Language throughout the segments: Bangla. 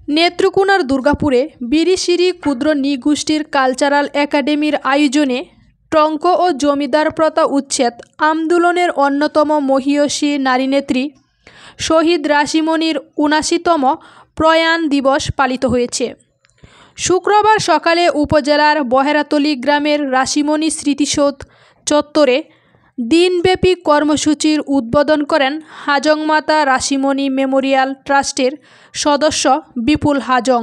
নেত্রকোনার দুর্গাপুরে বিরিশিরি ক্ষুদ্র নৃগোষ্ঠীর কালচারাল একাডেমির আয়োজনে টঙ্ক ও জমিদার প্রথা উচ্ছেদ আন্দোলনের অন্যতম মহীয়সী নারীনেত্রী শহীদ রাশিমণির ৭৯তম প্রয়াণ দিবস পালিত হয়েছে। শুক্রবার সকালে উপজেলার বহেরাতলী গ্রামের রাশিমণি স্মৃতিসৌধ চত্বরে দিনব্যাপী কর্মসূচির উদ্বোধন করেন হাজংমাতা রাশিমণি মেমোরিয়াল ট্রাস্টের সদস্য বিপুল হাজং।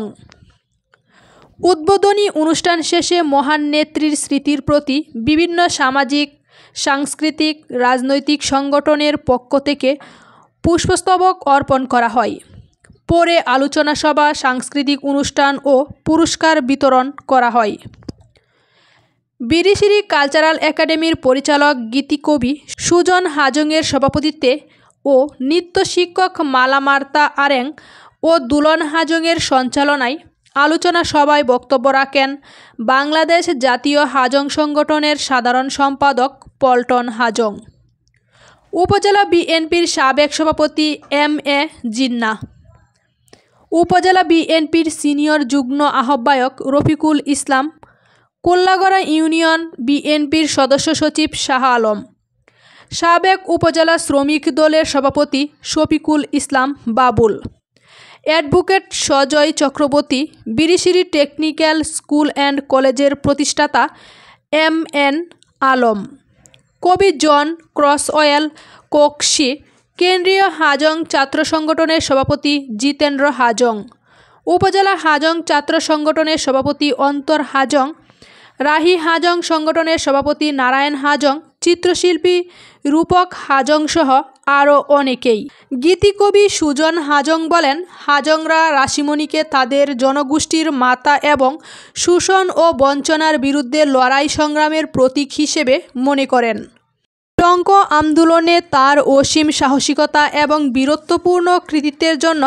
উদ্বোধনী অনুষ্ঠান শেষে মহান নেত্রীর স্মৃতির প্রতি বিভিন্ন সামাজিক, সাংস্কৃতিক, রাজনৈতিক সংগঠনের পক্ষ থেকে পুষ্পস্তবক অর্পণ করা হয়। পরে আলোচনা সভা, সাংস্কৃতিক অনুষ্ঠান ও পুরস্কার বিতরণ করা হয়। বিরিশিরি কালচারাল একাডেমির পরিচালক গীতিকবি সুজন হাজংয়ের সভাপতিত্বে ও নৃত্য শিক্ষক মালা মার্তা আরেং ও দুলন হাজংয়ের সঞ্চালনায় আলোচনা সভায় বক্তব্য রাখেন বাংলাদেশ জাতীয় হাজং সংগঠনের সাধারণ সম্পাদক পল্টন হাজং, উপজেলা বিএনপির সাবেক সভাপতি এম.এ. জিন্নাহ, উপজেলা বিএনপির সিনিয়র যুগ্ম আহ্বায়ক রফিকুল ইসলাম, কোল্লাগড়া ইউনিয়ন বিএনপির সদস্য সচিব শাহ আলম, সাবেক উপজেলা শ্রমিক দলের সভাপতি Shafiqul Islam Babul, advocate Sajoy Chakraborty, Birishiri technical school and কলেজের প্রতিষ্ঠাতা এম.এন. আলম, কবি জন ক্রসওয়েল কোকশি, কেন্দ্রীয় হাজং ছাত্র সংগঠনের সভাপতি জিতেন্দ্র হাজং, উপজেলা হাজং ছাত্র সংগঠনের সভাপতি অন্তর হাজং, রাহি হাজং সংগঠনের সভাপতি নারায়ণ হাজং, চিত্রশিল্পী রূপক হাজং সহ আরও অনেকেই। গীতিকবি সুজন হাজং বলেন, হাজংরা রাশিমণিকে তাদের জনগোষ্ঠীর মাতা এবং শোষণ ও বঞ্চনার বিরুদ্ধে লড়াই সংগ্রামের প্রতীক হিসেবে মনে করেন। টঙ্ক আন্দোলনে তার অসীম সাহসিকতা এবং বীরত্বপূর্ণ কৃতিত্বের জন্য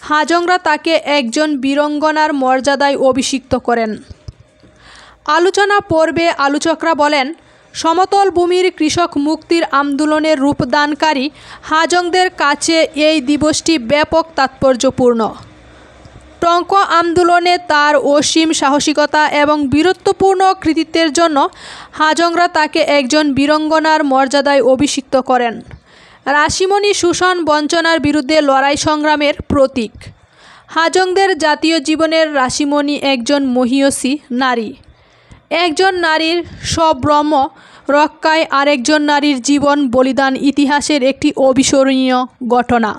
হাজংরা তাকে একজন বীরাঙ্গনার মর্যাদায় অভিষিক্ত করেন। আলোচনা পর্বে আলোচকরা বলেন, সমতল ভূমির কৃষক মুক্তির আন্দোলনের রূপদানকারী হাজংদের কাছে এই দিবসটি ব্যাপক তাৎপর্যপূর্ণ। টঙ্ক আন্দোলনে তার অসীম সাহসিকতা এবং বীরত্বপূর্ণ কৃতিত্বের জন্য হাজংরা তাকে একজন বীরাঙ্গনার মর্যাদায় অভিষিক্ত করেন। রাশিমণি শোষণ বঞ্চনার বিরুদ্ধে লড়াই সংগ্রামের প্রতীক। হাজংদের জাতীয় জীবনের রাশিমণি একজন মহীয়সী নারী। একজন নারীর স্বব্রহ্ম রক্ষায় আরেকজন নারীর জীবন বলিদান ইতিহাসের একটি অবিস্মরণীয় ঘটনা।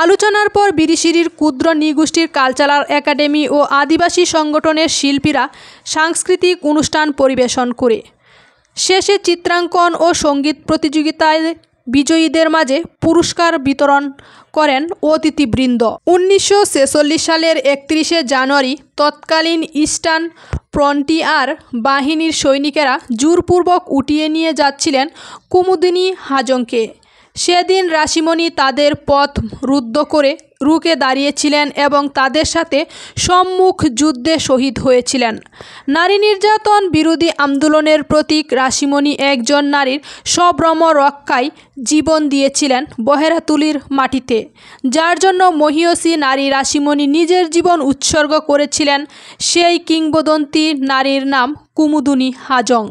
আলোচনার পর বিরিশিরির ক্ষুদ্র নৃগোষ্ঠীর কালচারাল একাডেমি ও আদিবাসী সংগঠনের শিল্পীরা সাংস্কৃতিক অনুষ্ঠান পরিবেশন করে শেষে চিত্রাঙ্কন ও সঙ্গীত প্রতিযোগিতায় বিজয়ীদের মাঝে পুরস্কার বিতরণ করেন অতিথিবৃন্দ। 1946 সালের 31 জানুয়ারি তৎকালীন ইস্টার্ন ফ্রন্টিয়ার বাহিনীর সৈনিকেরা জোরপূর্বক উঠিয়ে নিয়ে যাচ্ছিলেন কুমুদিনী হাজংকে। সেদিন রাশিমণি তাদের পথ রুদ্ধ করে রুখে দাঁড়িয়েছিলেন এবং তাদের সাথে সম্মুখ যুদ্ধে শহীদ হয়েছিলেন। নারী নির্যাতন বিরোধী আন্দোলনের প্রতীক রাশিমণি একজন নারীর স্বব্রহ্ম রক্ষায় জীবন দিয়েছিলেন বহেরাতলীর মাটিতে, যার জন্য মহীয়সী নারী রাশিমণি নিজের জীবন উৎসর্গ করেছিলেন। সেই কিংবদন্তি নারীর নাম কুমুদিনী হাজং।